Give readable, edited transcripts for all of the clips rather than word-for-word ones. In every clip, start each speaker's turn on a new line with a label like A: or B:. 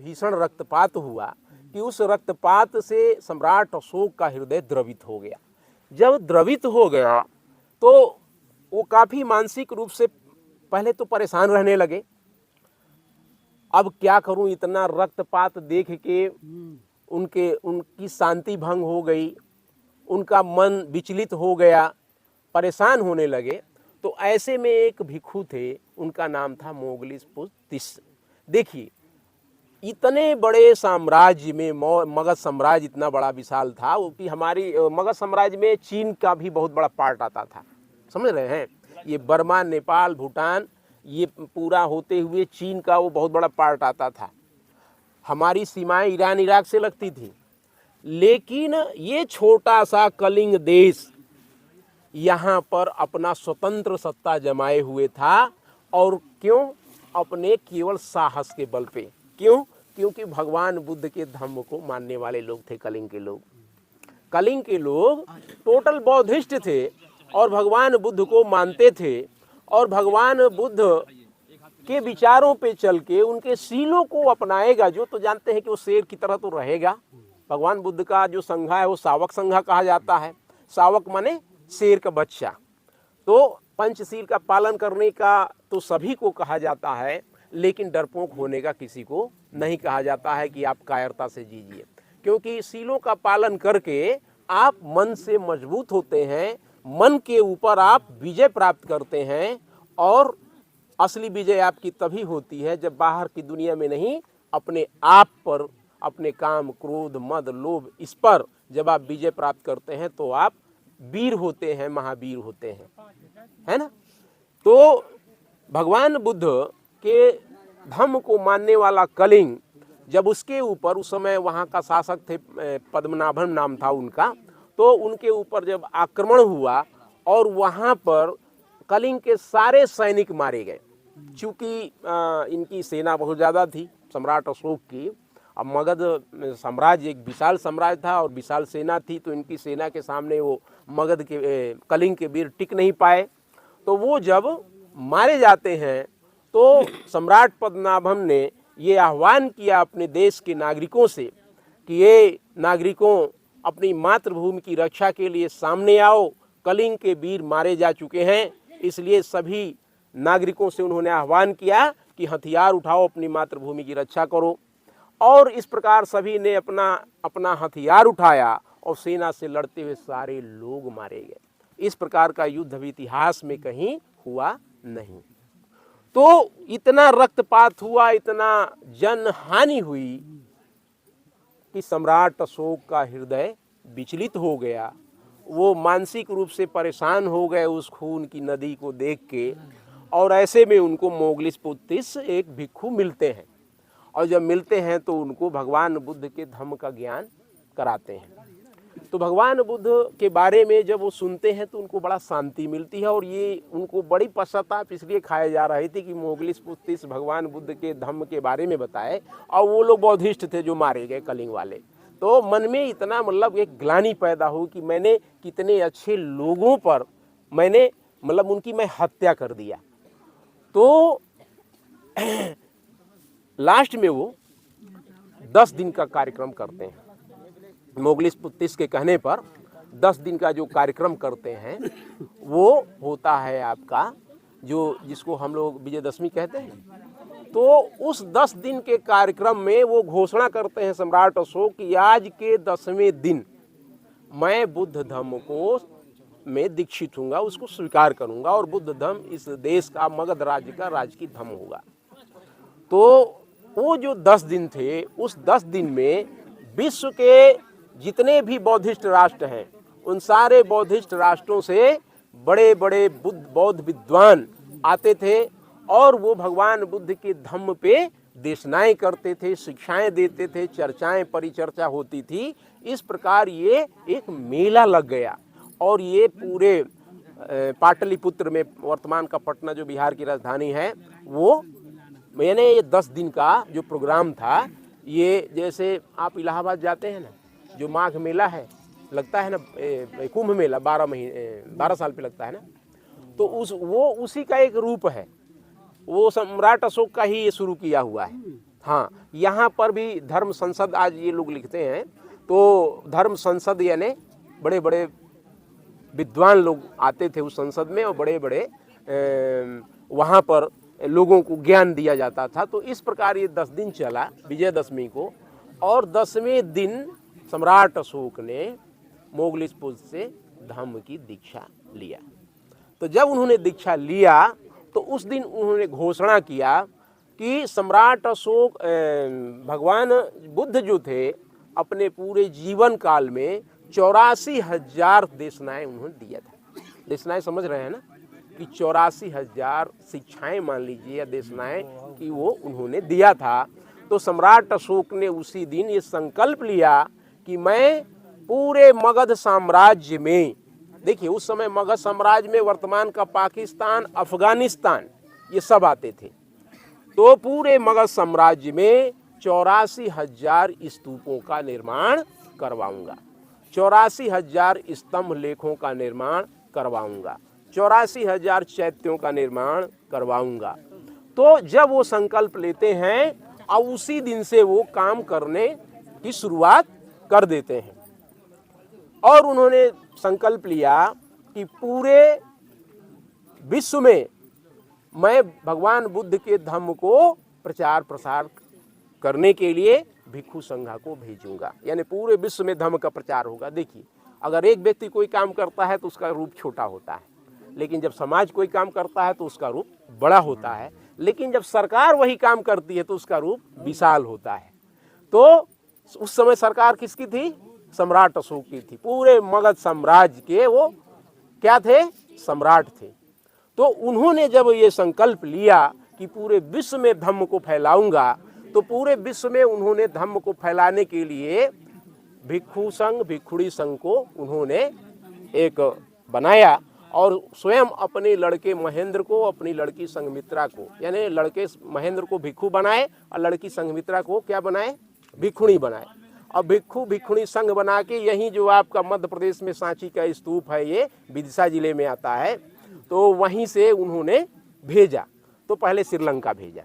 A: भीषण रक्तपात हुआ कि उस रक्तपात से सम्राट अशोक का हृदय द्रवित हो गया। जब द्रवित हो गया तो वो काफ़ी मानसिक रूप से पहले तो परेशान रहने लगे। अब क्या करूं, इतना रक्तपात देख के उनकी शांति भंग हो गई, उनका मन विचलित हो गया, परेशान होने लगे। तो ऐसे में एक भिक्षु थे, उनका नाम था मोगलिस्पुतिस। देखिए, इतने बड़े साम्राज्य में मगध साम्राज्य इतना बड़ा विशाल था वो कि हमारी मगध साम्राज्य में चीन का भी बहुत बड़ा पार्ट आता था, समझ रहे हैं। ये बर्मा, नेपाल, भूटान, ये पूरा होते हुए चीन का वो बहुत बड़ा पार्ट आता था। हमारी सीमाएं ईरान इराक से लगती थी, लेकिन ये छोटा सा कलिंग देश यहाँ पर अपना स्वतंत्र सत्ता जमाए हुए था। और क्यों? अपने केवल साहस के बल पे। क्यों? क्योंकि भगवान बुद्ध के धम्म को मानने वाले लोग थे कलिंग के लोग। कलिंग के लोग टोटल बौद्धिस्ट थे और भगवान बुद्ध को मानते थे, और भगवान बुद्ध के विचारों पे चल के उनके शीलों को अपनाएगा। जो तो जानते हैं कि वो शेर की तरह तो रहेगा। भगवान बुद्ध का जो संघा है वो सावक संघा कहा जाता है। सावक माने शेर का बच्चा। तो पंचशील का पालन करने का तो सभी को कहा जाता है, लेकिन डरपोक होने का किसी को नहीं कहा जाता है कि आप कायरता से जीजिए। क्योंकि शीलों का पालन करके आप मन से मजबूत होते हैं, मन के ऊपर आप विजय प्राप्त करते हैं। और असली विजय आपकी तभी होती है जब बाहर की दुनिया में नहीं, अपने आप पर, अपने काम, क्रोध, मद, लोभ, इस पर जब आप विजय प्राप्त करते हैं तो आप वीर होते हैं, महावीर होते हैं, है ना। तो भगवान बुद्ध के धम्म को मानने वाला कलिंग, जब उसके ऊपर, उस समय वहाँ का शासक थे, पद्मनाभन नाम था उनका, तो उनके ऊपर जब आक्रमण हुआ और वहाँ पर कलिंग के सारे सैनिक मारे गए। चूँकि इनकी सेना बहुत ज़्यादा थी सम्राट अशोक की। अब मगध साम्राज्य एक विशाल साम्राज्य था और विशाल सेना थी, तो इनकी सेना के सामने वो मगध के कलिंग के वीर टिक नहीं पाए। तो वो जब मारे जाते हैं तो सम्राट पद्मनाभन ने ये आह्वान किया अपने देश के नागरिकों से कि ये नागरिकों, अपनी मातृभूमि की रक्षा के लिए सामने आओ। कलिंग के वीर मारे जा चुके हैं, इसलिए सभी नागरिकों से उन्होंने आह्वान किया कि हथियार उठाओ, अपनी मातृभूमि की रक्षा करो। और इस प्रकार सभी ने अपना अपना हथियार उठाया और सेना से लड़ते हुए सारे लोग मारे गए। इस प्रकार का युद्ध भी इतिहास में कहीं हुआ नहीं। तो इतना रक्तपात हुआ, इतना जनहानि हुई कि सम्राट अशोक का हृदय विचलित हो गया। वो मानसिक रूप से परेशान हो गए उस खून की नदी को देख के। और ऐसे में उनको मोगलिस्पुतिस एक भिक्षु मिलते हैं, और जब मिलते हैं तो उनको भगवान बुद्ध के धम्म का ज्ञान कराते हैं। तो भगवान बुद्ध के बारे में जब वो सुनते हैं तो उनको बड़ा शांति मिलती है। और ये उनको बड़ी पश्चाताप इसलिए खाए जा रही थी कि मोगलिस्पुतिस भगवान बुद्ध के धम्म के बारे में बताए, और वो लोग बौद्धिस्ट थे जो मारे गए कलिंग वाले। तो मन में इतना मतलब एक ग्लानि पैदा हो कि मैंने कितने अच्छे लोगों पर मैंने मतलब उनकी मैं हत्या कर दिया। तो लास्ट में वो 10 दिन का कार्यक्रम करते हैं। मोगलिस्पुतिस के कहने पर 10 दिन का जो कार्यक्रम करते हैं वो होता है आपका, जो जिसको हम लोग विजयदशमी कहते हैं। तो उस 10 दिन के कार्यक्रम में वो घोषणा करते हैं सम्राट अशोक कि आज के 10वें दिन मैं बुद्ध धम्म को में दीक्षित हूँगा, उसको स्वीकार करूँगा, और बुद्ध धम्म इस देश का, मगध राज्य का राजकीय धम्म होगा। तो वो जो 10 दिन थे, उस 10 दिन में विश्व के जितने भी बौद्धिस्ट राष्ट्र हैं, उन सारे बौद्धिस्ट राष्ट्रों से बड़े बड़े बौद्ध विद्वान आते थे, और वो भगवान बुद्ध के धम्म पे देशनाएं करते थे, शिक्षाएं देते थे, चर्चाएं, परिचर्चा होती थी। इस प्रकार ये एक मेला लग गया। और ये पूरे पाटलिपुत्र में, वर्तमान का पटना जो बिहार की राजधानी है, वो मैंने ये 10 दिन का जो प्रोग्राम था, ये जैसे आप इलाहाबाद जाते हैं ना, जो माघ मेला है लगता है ना, कुंभ मेला 12 साल पे लगता है ना, तो वो उसी का एक रूप है। वो सम्राट अशोक का ही ये शुरू किया हुआ है, हाँ, यहाँ पर भी धर्म संसद आज ये लोग लिखते हैं, तो धर्म संसद यानी बड़े बड़े विद्वान लोग आते थे उस संसद में और बड़े बड़े वहाँ पर लोगों को ज्ञान दिया जाता था। तो इस प्रकार ये 10 दिन चला विजयदशमी को, और 10वें दिन सम्राट अशोक ने मोगलिशपुर से धम्म की दीक्षा लिया। तो जब उन्होंने दीक्षा लिया तो उस दिन उन्होंने घोषणा किया कि सम्राट अशोक भगवान बुद्ध जो थे अपने पूरे जीवन काल में 84,000 देशनाएं उन्होंने दिया था। देशनाएं समझ रहे हैं ना, कि 84,000 शिक्षाएं मान लीजिए या देशनाएं कि वो उन्होंने दिया था। तो सम्राट अशोक ने उसी दिन ये संकल्प लिया कि मैं पूरे मगध साम्राज्य में, देखिए उस समय मगध साम्राज्य में वर्तमान का पाकिस्तान, अफगानिस्तान ये सब आते थे, तो पूरे मगध साम्राज्य में 84,000 स्तूपों का निर्माण करवाऊंगा, 84,000 स्तंभ लेखों का निर्माण करवाऊंगा, 84,000 चैत्यों का निर्माण करवाऊंगा। तो जब वो संकल्प लेते हैं और उसी दिन से वो काम करने की शुरुआत कर देते हैं। और उन्होंने संकल्प लिया कि पूरे विश्व में मैं भगवान बुद्ध के धम्म को प्रचार प्रसार करने के लिए भिक्षु संघा को भेजूंगा, यानी पूरे विश्व में धम्म का प्रचार होगा। देखिए, अगर एक व्यक्ति कोई काम करता है तो उसका रूप छोटा होता है, लेकिन जब समाज कोई काम करता है तो उसका रूप बड़ा होता है, लेकिन जब सरकार वही काम करती है तो उसका रूप विशाल होता है। तो उस समय सरकार किसकी थी? सम्राट अशोक की थी। पूरे मगध साम्राज्य के वो क्या थे? सम्राट थे। तो उन्होंने जब ये संकल्प लिया कि पूरे विश्व में धम्म को फैलाऊंगा, तो पूरे विश्व में उन्होंने धम्म को फैलाने के लिए भिक्षु संघ, भिक्षुणी संघ को उन्होंने एक बनाया और स्वयं अपने लड़के महेंद्र को, अपनी लड़की संघमित्रा को, यानी लड़के महेंद्र को भिक्षु बनाए और लड़की संघमित्रा को क्या बनाए? भिक्षुणी बनाए। और भिक्षु भिक्षुणी संघ बना के यहीं जो आपका मध्य प्रदेश में सांची का स्तूप है, ये विदिशा जिले में आता है, तो वहीं से उन्होंने भेजा। तो पहले श्रीलंका भेजा,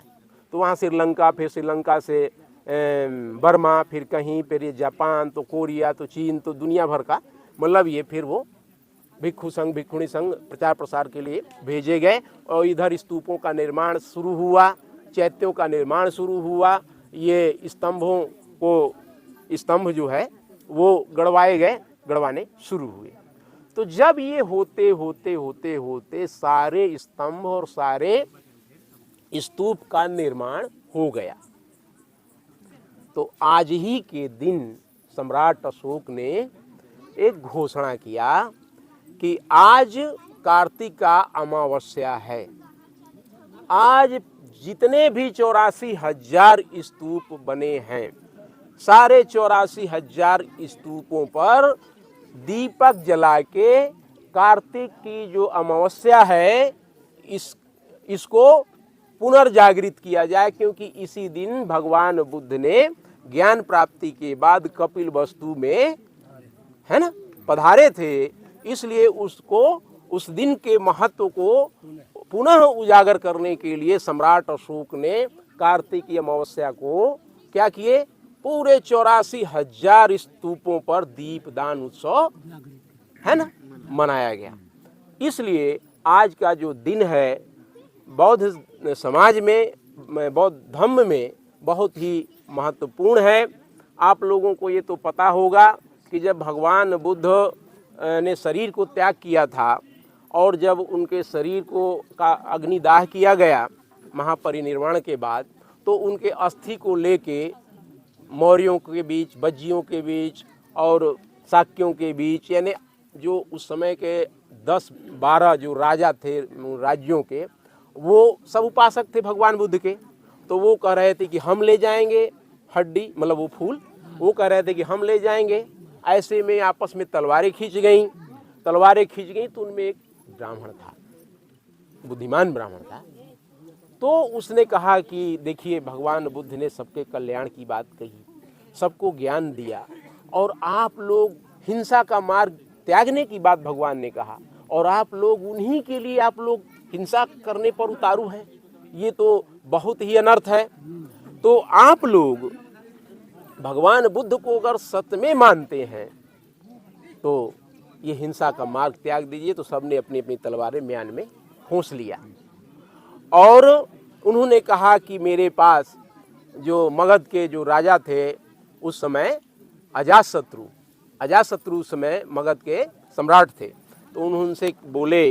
A: तो वहाँ श्रीलंका, फिर श्रीलंका से बर्मा, फिर कहीं, फिर ये जापान, तो कोरिया, तो चीन, तो दुनिया भर का मतलब ये फिर वो भिक्षु संघ, भिक्षुणी संघ प्रचार प्रसार के लिए भेजे गए। और इधर स्तूपों का निर्माण शुरू हुआ, चैत्यों का निर्माण शुरू हुआ, ये स्तंभों को, स्तंभ जो है वो गड़वाए गए, गड़वाने शुरू हुए। तो जब ये होते होते होते होते सारे स्तंभ और सारे स्तूप का निर्माण हो गया, तो आज ही के दिन सम्राट अशोक ने एक घोषणा किया कि आज कार्तिका अमावस्या है, आज जितने भी 84,000 स्तूप बने हैं, सारे 84,000 स्तूपों पर दीपक जला के कार्तिक की जो अमावस्या है इसको पुनर्जागृत किया जाए, क्योंकि इसी दिन भगवान बुद्ध ने ज्ञान प्राप्ति के बाद कपिल वस्तु में, है ना, पधारे थे। इसलिए उसको, उस दिन के महत्व को पुनः उजागर करने के लिए सम्राट अशोक ने कार्तिक अमावस्या को क्या किए? पूरे 84,000 स्तूपों पर दीपदान उत्सव, है ना, मनाया गया। इसलिए आज का जो दिन है बौद्ध समाज में, बौद्ध धम्म में बहुत ही महत्वपूर्ण है। आप लोगों को ये तो पता होगा कि जब भगवान बुद्ध ने शरीर को त्याग किया था और जब उनके शरीर को का अग्निदाह किया गया महापरिनिर्वाण के बाद, तो उनके अस्थि को लेके मौर्यों के बीच, बज्जियों के बीच और शाक्यों के बीच, यानी जो उस समय के 10-12 जो राजा थे राज्यों के, वो सब उपासक थे भगवान बुद्ध के। तो वो कह रहे थे कि हम ले जाएंगे हड्डी, मतलब वो फूल, वो कह रहे थे कि हम ले जाएंगे। ऐसे में आपस में तलवारें खींच गईं, तो उनमें एक ब्राह्मण था, बुद्धिमान ब्राह्मण था। तो उसने कहा कि देखिए, भगवान बुद्ध ने सबके कल्याण की बात कही, सबको ज्ञान दिया, और आप लोग हिंसा का मार्ग त्यागने की बात भगवान ने कहा, और आप लोग उन्हीं के लिए आप लोग हिंसा करने पर उतारू हैं, ये तो बहुत ही अनर्थ है। तो तो आप लोग भगवान बुद्ध को अगर सत्य में मानते हैं तो ये हिंसा का मार्ग त्याग दीजिए। तो सबने अपनी अपनी तलवारें म्यान में खोस लिया और उन्होंने कहा कि मेरे पास जो मगध के जो राजा थे उस समय अजातशत्रु उस समय मगध के सम्राट थे। तो उनसे बोले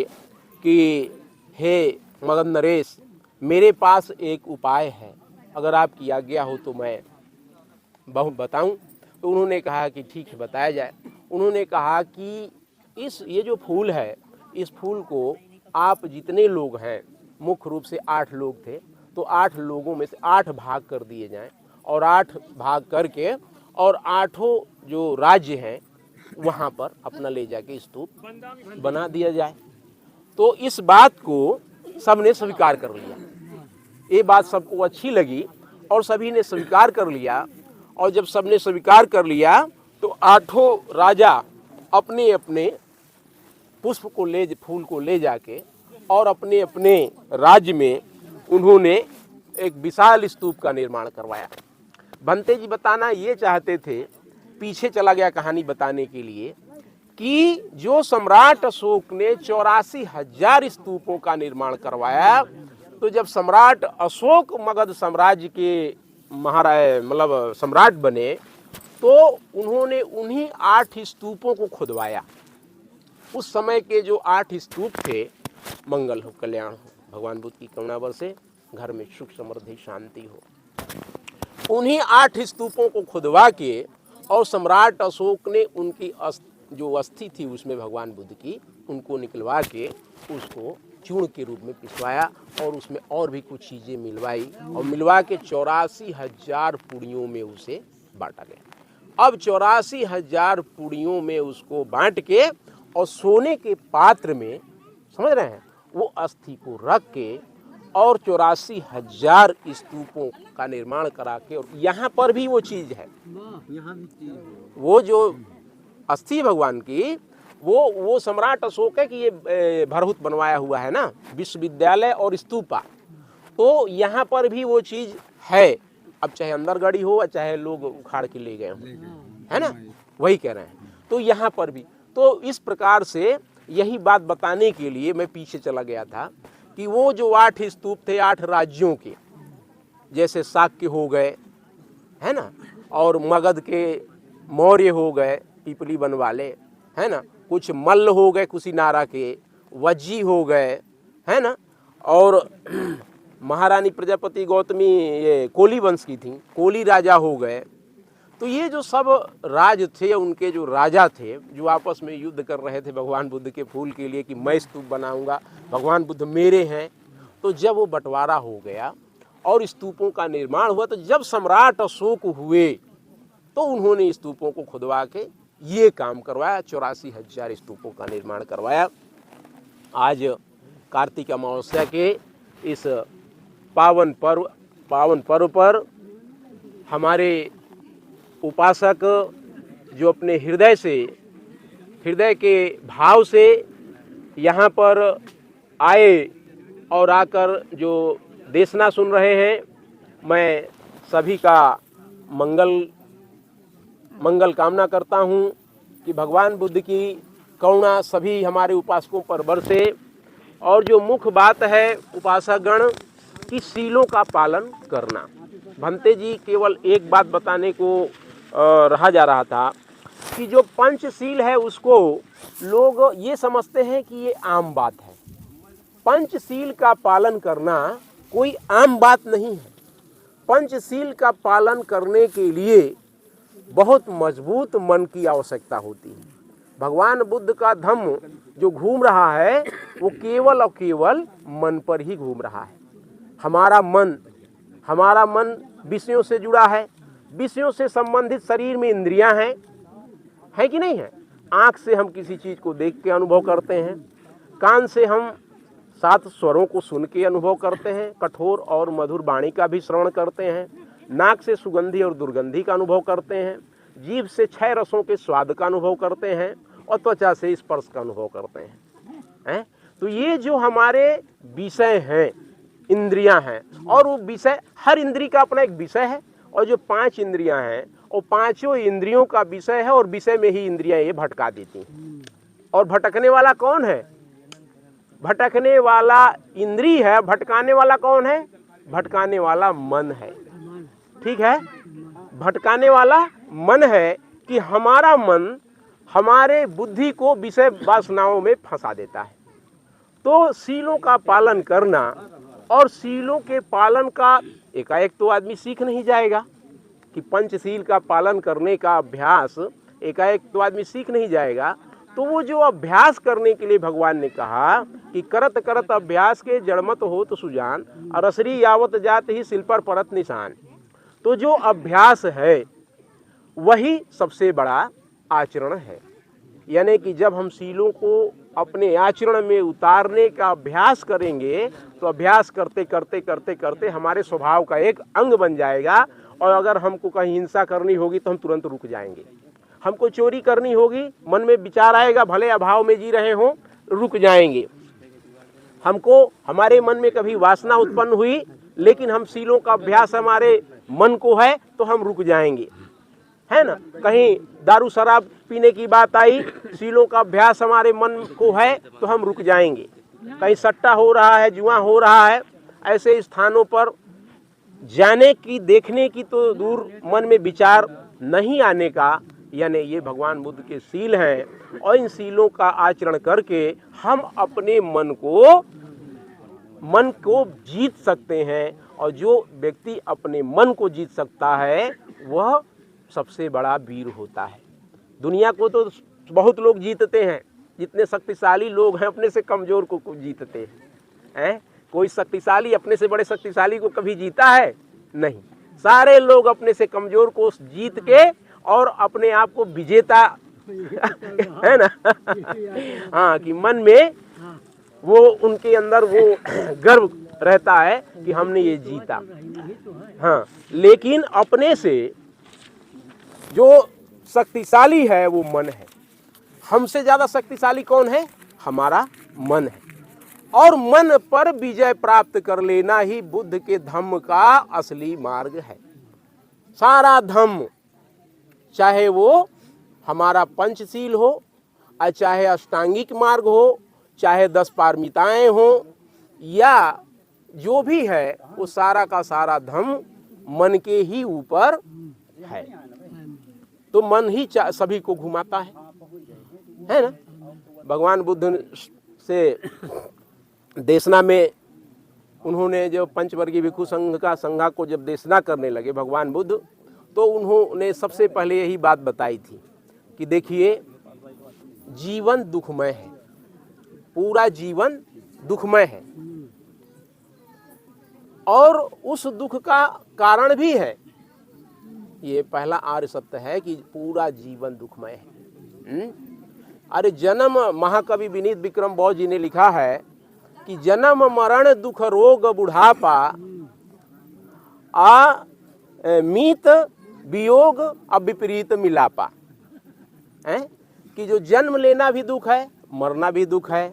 A: कि हे मगध नरेश, मेरे पास एक उपाय है, अगर आपकी आज्ञा हो तो मैं बताऊं। तो उन्होंने कहा कि ठीक है, बताया जाए। उन्होंने कहा कि ये जो फूल है, इस फूल को आप जितने लोग हैं, मुख्य रूप से 8 लोग थे, तो 8 लोगों में से 8 भाग कर दिए जाएं और 8 भाग करके और 8 जो राज्य हैं वहाँ पर अपना ले जाके स्तूप बना दिया जाए। तो इस बात को सबने स्वीकार कर लिया। ये बात सबको अच्छी लगी और सभी ने स्वीकार कर लिया। और जब सबने स्वीकार कर लिया तो 8 राजा अपने अपने फूल को ले जाके और अपने अपने राज्य में उन्होंने एक विशाल स्तूप का निर्माण करवाया। भंते जी बताना ये चाहते थे, पीछे चला गया कहानी बताने के लिए, कि जो सम्राट अशोक ने 84,000 स्तूपों का निर्माण करवाया, तो जब सम्राट अशोक मगध साम्राज्य के मतलब सम्राट बने तो उन्होंने उन्हीं 8 स्तूपों को खुदवाया। उस समय के जो 8 स्तूप थे, मंगल हो, कल्याण हो, भगवान बुद्ध की करुणा बरसे, घर में सुख समृद्धि शांति हो, उन्हीं 8 स्तूपों को खुदवा के और सम्राट अशोक ने उनकी जो अस्थि थी उसमें भगवान बुद्ध की, उनको निकलवा के उसको चूर्ण के रूप में पिसवाया और उसमें और भी कुछ चीज़ें मिलवाई और मिलवा के 84,000 पुड़ियों में उसे बांटा गया। अब 84,000 पुड़ियों में उसको बांट के और सोने के पात्र में, समझ रहे हैं, वो अस्थि को रख के और 84,000 स्तूपों का निर्माण करा के, और यहाँ पर भी वो चीज़ है, वो जो अस्थि भगवान की, वो सम्राट अशोक है कि ये भरहुत बनवाया हुआ है ना, विश्वविद्यालय और स्तूपा। तो यहाँ पर भी वो चीज़ है, अब चाहे अंदर गड़ी हो चाहे लोग उखाड़ के ले गए हों, है ना, वही कह रहे हैं। तो यहाँ पर भी, तो इस प्रकार से यही बात बताने के लिए मैं पीछे चला गया था कि वो जो 8 स्तूप थे 8 राज्यों के, जैसे शाक्य हो गए, है ना, और मगध के मौर्य हो गए, पिपली बन वाले, है ना, कुछ मल्ल हो गए कुशीनारा के, वज्जी हो गए, है ना, और महारानी प्रजापति गौतमी ये कोली वंश की थी, कोली राजा हो गए। तो ये जो सब राज थे, उनके जो राजा थे, जो आपस में युद्ध कर रहे थे भगवान बुद्ध के फूल के लिए कि मैं स्तूप बनाऊंगा, भगवान बुद्ध मेरे हैं। तो जब वो बंटवारा हो गया और स्तूपों का निर्माण हुआ, तो जब सम्राट अशोक हुए तो उन्होंने स्तूपों को खुदवा के ये काम करवाया, 84,000 स्तूपों का निर्माण करवाया। आज कार्तिक अमावस्या के इस पावन पर्व पर हमारे उपासक जो अपने हृदय के भाव से यहाँ पर आए और आकर जो देशना सुन रहे हैं, मैं सभी का मंगल कामना करता हूँ कि भगवान बुद्ध की करुणा सभी हमारे उपासकों पर बरसे। और जो मुख्य बात है उपासक गण की शीलों का पालन करना। भंते जी केवल एक बात बताने को रहा जा रहा था कि जो पंचशील है उसको लोग ये समझते हैं कि ये आम बात है। पंचशील का पालन करना कोई आम बात नहीं है। पंचशील का पालन करने के लिए बहुत मजबूत मन की आवश्यकता होती है। भगवान बुद्ध का धम्म जो घूम रहा है वो केवल और केवल मन पर ही घूम रहा है। हमारा मन विषयों से जुड़ा है, विषयों से संबंधित शरीर में इंद्रियां हैं, है कि नहीं है। आँख से हम किसी चीज़ को देख के अनुभव करते हैं, कान से हम 7 स्वरों को सुन के अनुभव करते हैं, कठोर और मधुर वाणी का भी श्रवण करते हैं, नाक से सुगंधी और दुर्गंधी का अनुभव करते हैं, जीभ से 6 रसों के स्वाद का अनुभव करते हैं और त्वचा से स्पर्श का अनुभव करते हैं। तो ये जो हमारे विषय हैं, इंद्रियां हैं, और वो विषय, हर इंद्री का अपना एक विषय है, और जो 5 इंद्रियां हैं वो पांचों इंद्रियों का विषय है, और विषय में ही इंद्रियां ये भटका देती हैं। और भटकने वाला कौन है? भटकने वाला इंद्री है, भटकाने वाला कौन है? भटकाने वाला मन है। ठीक है, भटकाने वाला मन है कि हमारा मन हमारे बुद्धि को विषय वासनाओं में फंसा देता है। तो सीलों का पालन करना, और सीलों के पालन का एकाएक तो आदमी सीख नहीं जाएगा कि पंचशील का पालन करने का अभ्यास एकाएक तो आदमी सीख नहीं जाएगा। तो वो जो अभ्यास करने के लिए भगवान ने कहा कि करत करत अभ्यास के जड़मत हो तो सुजान, और असरी यावत जात ही सिल पर परत निशान। तो जो अभ्यास है वही सबसे बड़ा आचरण है। यानी कि जब हम सीलों को अपने आचरण में उतारने का अभ्यास करेंगे तो अभ्यास करते करते करते करते हमारे स्वभाव का एक अंग बन जाएगा। और अगर हमको कहीं हिंसा करनी होगी तो हम तुरंत रुक जाएंगे। हमको चोरी करनी होगी, मन में विचार आएगा, भले अभाव में जी रहे हों, रुक जाएंगे। हमको हमारे मन में कभी वासना उत्पन्न हुई, लेकिन हम सीलों का अभ्यास हमारे मन को है तो हम रुक जाएंगे, है ना। कहीं दारू शराब पीने की बात आई, सीलों का अभ्यास हमारे मन को है तो हम रुक जाएंगे। कहीं सट्टा हो रहा है, जुआ हो रहा है, ऐसे स्थानों पर जाने की, देखने की तो दूर, मन में विचार नहीं आने का, यानी ये भगवान बुद्ध के सील हैं। और इन सीलों का आचरण करके हम अपने मन को जीत सकते हैं। और जो व्यक्ति अपने मन को जीत सकता है वह सबसे बड़ा वीर होता है। दुनिया को तो बहुत लोग जीतते हैं, जितने शक्तिशाली लोग हैं अपने से कमजोर को जीतते हैं। कोई शक्तिशाली अपने से बड़े शक्तिशाली को कभी जीता है? नहीं। सारे लोग अपने से कमजोर को जीत के और अपने आप को विजेता है ना। हाँ, कि मन में वो, उनके अंदर वो गर्व रहता है कि हमने ये जीता। हाँ, लेकिन अपने से जो शक्तिशाली है वो मन है। हमसे ज्यादा शक्तिशाली कौन है? हमारा मन है। और मन पर विजय प्राप्त कर लेना ही बुद्ध के धम्म का असली मार्ग है। सारा धम्म, चाहे वो हमारा पंचशील हो, और चाहे अष्टांगिक मार्ग हो, चाहे 10 पारमिताएं हो, या जो भी है, वो सारा का सारा धम्म मन के ही ऊपर है। तो मन ही सभी को घुमाता है ना। भगवान बुद्ध से देशना में उन्होंने जो पंचवर्गीय भिक्षु संघ को जब देशना करने लगे भगवान बुद्ध, तो उन्होंने सबसे पहले यही बात बताई थी कि देखिए, जीवन दुखमय है, पूरा जीवन दुखमय है, और उस दुख का कारण भी है। ये पहला आर्य सत्य है कि पूरा जीवन दुखमय है। अरे जन्म, महाकवि विनीत विक्रम बौद्ध जी ने लिखा है कि जन्म मरण दुख रोग बुढ़ापा, मीत वियोग अब विपरीत मिलापा। है कि जो जन्म लेना भी दुख है, मरना भी दुख है,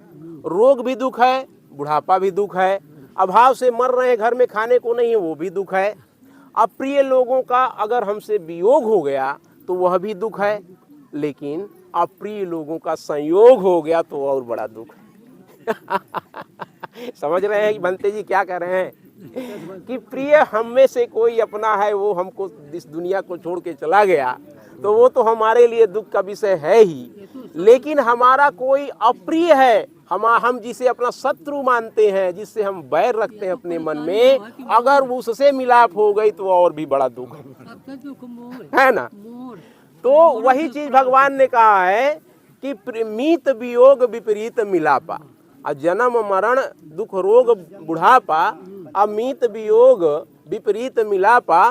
A: रोग भी दुख है, बुढ़ापा भी दुख है, अभाव से मर रहे हैं, घर में खाने को नहीं है, वो भी दुख है। अप्रिय लोगों का अगर हमसे वियोग हो गया तो वह भी दुख है, लेकिन अप्रिय लोगों का संयोग हो गया तो और बड़ा दुख है। समझ रहे हैं कि भंते जी क्या कह रहे हैं? कि प्रिय हम में से कोई अपना है, वो हमको इस दुनिया को छोड़ के चला गया, तो वो तो हमारे लिए दुख का विषय है ही। लेकिन हमारा कोई अप्रिय है, हम जिसे अपना शत्रु मानते हैं, जिससे हम बैर रखते हैं अपने मन में, अगर उससे मिलाप हो गई तो और भी बड़ा दुख है ना। तो वही चीज भगवान ने कहा है कि मीत वियोग विपरीत मिलापा, जन्म मरण दुख रोग बुढ़ापा, अमीत वियोग विपरीत मिलापा।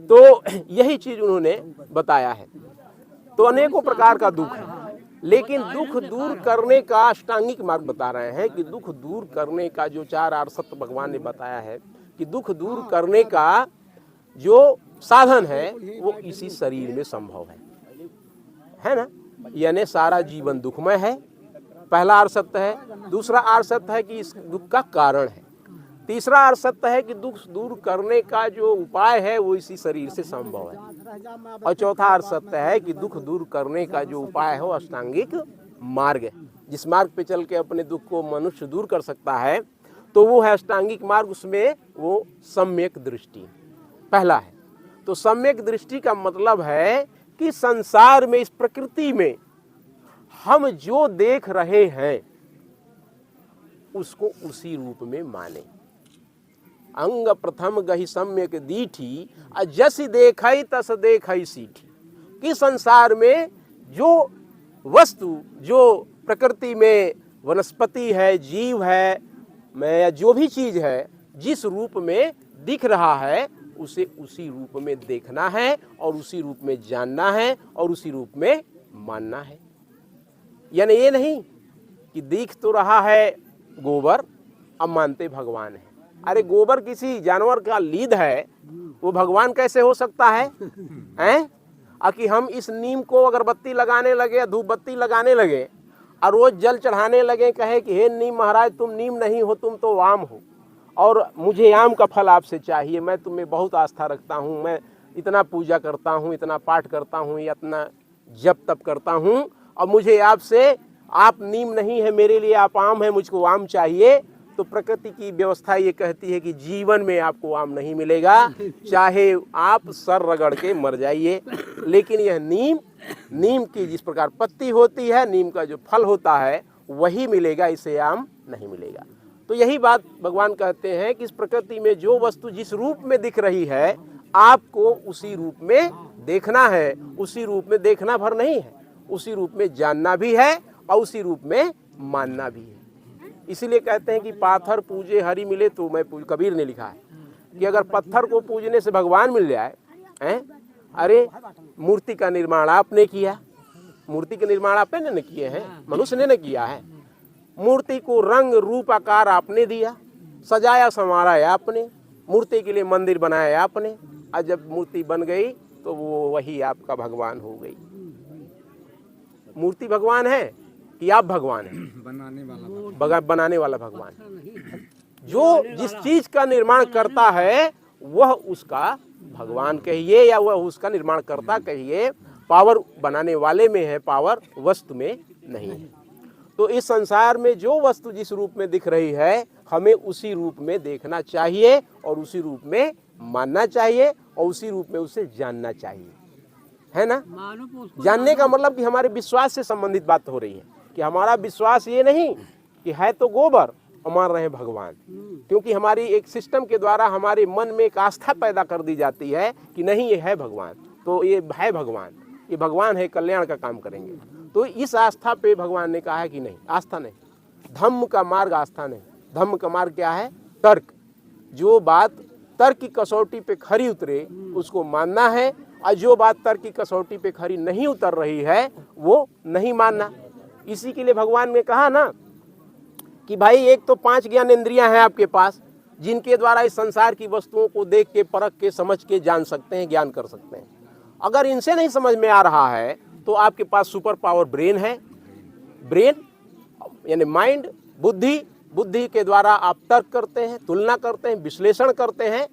A: तो यही चीज उन्होंने बताया है। तो अनेकों प्रकार का दुख है, लेकिन दुख दूर करने का अष्टांगिक मार्ग बता रहे हैं कि दुख दूर करने का जो 4 आर्य सत्य भगवान ने बताया है कि दुख दूर करने का जो साधन है वो इसी शरीर में संभव है ना। यानी सारा जीवन दुखमय है, पहला आर्य सत्य है। दूसरा आर्य सत्य है कि इस दुख का कारण है। तीसरा अर्थ सत्य है कि दुख दूर करने का जो उपाय है वो इसी शरीर से संभव है। और चौथा अर्थ सत्य है कि दुख दूर करने का जो उपाय है वो अष्टांगिक मार्ग है। जिस मार्ग पे चल के अपने दुख को मनुष्य दूर कर सकता है तो वो है अष्टांगिक मार्ग, उसमें वो सम्यक दृष्टि पहला है। तो सम्यक दृष्टि का मतलब है कि संसार में, इस प्रकृति में हम जो देख रहे हैं उसको उसी रूप में माने। अंग प्रथम गहि सम्यक दीठी, जस देखई तस देखई सीठी। कि संसार में जो वस्तु, जो प्रकृति में वनस्पति है, जीव है, मैं जो भी चीज है, जिस रूप में दिख रहा है उसे उसी रूप में देखना है और उसी रूप में जानना है और उसी रूप में मानना है। यानी ये नहीं कि दिख तो रहा है गोबर, अब मानते भगवान है। अरे गोबर किसी जानवर का लीद है, वो भगवान कैसे हो सकता है? हैं? कि हम इस नीम को अगरबत्ती लगाने लगे, धूप बत्ती लगाने लगे और रोज जल चढ़ाने लगे, कहे कि हे नीम महाराज तुम नीम नहीं हो, तुम तो आम हो और मुझे आम का फल आपसे चाहिए, मैं तुम्हें बहुत आस्था रखता हूँ, मैं इतना पूजा करता हूँ, इतना पाठ करता हूँ, इतना जप तप करता हूँ और मुझे आपसे, आप नीम नहीं है मेरे लिए, आप आम है, मुझको आम चाहिए। तो प्रकृति की व्यवस्था ये कहती है कि जीवन में आपको आम नहीं मिलेगा, चाहे आप सर रगड़ के मर जाइए। लेकिन यह नीम की जिस प्रकार पत्ती होती है, नीम का जो फल होता है वही मिलेगा, इसे आम नहीं मिलेगा। तो यही बात भगवान कहते हैं कि इस प्रकृति में जो वस्तु जिस रूप में दिख रही है आपको उसी रूप में देखना है। उसी रूप में देखना भर नहीं है, उसी रूप में जानना भी है और उसी रूप में मानना भी है। इसीलिए कहते हैं कि पाथर पूजे हरि मिले तो मैं कबीर ने लिखा है कि अगर पत्थर को पूजने से भगवान मिल जाए, हैं? अरे मूर्ति का निर्माण आपने किया, मूर्ति के निर्माण आपने न किए हैं, मनुष्य ने न किया है। मूर्ति को रंग रूप आकार आपने दिया, सजाया संवारा आपने, मूर्ति के लिए मंदिर बनाया आपने, और जब मूर्ति बन गई तो वो वही आपका भगवान हो गई। मूर्ति भगवान है कि आप भगवान हैं? बनाने वाला भगवान। जो जिस चीज का निर्माण करता है वह उसका भगवान कहिए या वह उसका निर्माण करता कहिए, पावर बनाने वाले में है, पावर वस्तु में नहीं है। तो इस संसार में जो वस्तु जिस रूप में दिख रही है हमें उसी रूप में देखना चाहिए और उसी रूप में मानना चाहिए और उसी रूप में उसे जानना चाहिए, है ना। जानने का मतलब कि हमारे विश्वास से संबंधित बात हो रही है कि हमारा विश्वास ये नहीं कि है तो गोबर और मान रहे हैं भगवान, क्योंकि हमारी एक सिस्टम के द्वारा हमारे मन में एक आस्था पैदा कर दी जाती है कि नहीं ये है भगवान, तो ये है भगवान, ये भगवान है, कल्याण का काम करेंगे। तो इस आस्था पे भगवान ने कहा है कि नहीं, आस्था नहीं, धम्म का मार्ग आस्था नहीं। धम्म का मार्ग क्या है? तर्क। जो बात तर्क की कसौटी पे खरी उतरे उसको मानना है, और जो बात तर्क की कसौटी पे खरी नहीं उतर रही है वो नहीं मानना। इसी के लिए भगवान ने कहा ना कि भाई एक तो 5 ज्ञानेंद्रियां हैं आपके पास, जिनके द्वारा इस संसार की वस्तुओं को देख के, परख के, समझ के जान सकते हैं, ज्ञान कर सकते हैं। अगर इनसे नहीं समझ में आ रहा है तो आपके पास सुपर पावर ब्रेन है। ब्रेन यानी माइंड, बुद्धि, बुद्धि के द्वारा आप तर्क करते हैं, तुलना करते हैं, विश्लेषण करते हैं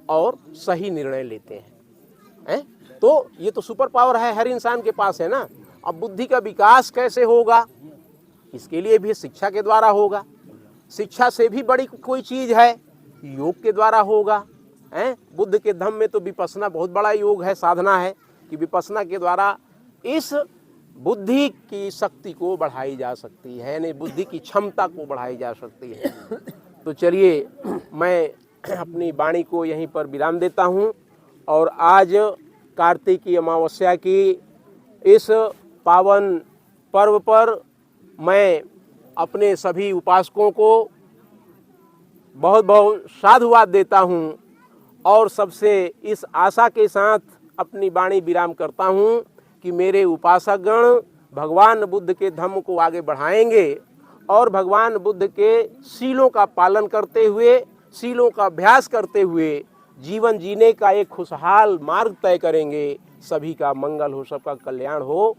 A: और सही निर्णय लेते हैं। तो ये तो सुपर पावर है, हर इंसान के पास है ना। अब बुद्धि का विकास कैसे होगा? इसके लिए भी शिक्षा के द्वारा होगा। शिक्षा से भी बड़ी कोई चीज है, योग के द्वारा होगा। बुद्ध के धम्म में तो विपश्यना बहुत बड़ा योग है, साधना है कि विपश्यना के द्वारा इस बुद्धि की शक्ति को बढ़ाई जा सकती है, यानी बुद्धि की क्षमता को बढ़ाई जा सकती है। तो चलिए मैं अपनी वाणी को यहीं पर विराम देता हूँ और आज कार्तिक अमावस्या की इस पावन पर्व पर मैं अपने सभी उपासकों को बहुत बहुत साधुवाद देता हूँ और सबसे इस आशा के साथ अपनी वाणी विराम करता हूँ कि मेरे उपासकगण भगवान बुद्ध के धम्म को आगे बढ़ाएंगे और भगवान बुद्ध के शीलों का पालन करते हुए, शीलों का अभ्यास करते हुए जीवन जीने का एक खुशहाल मार्ग तय करेंगे। सभी का मंगल हो, सबका कल्याण हो।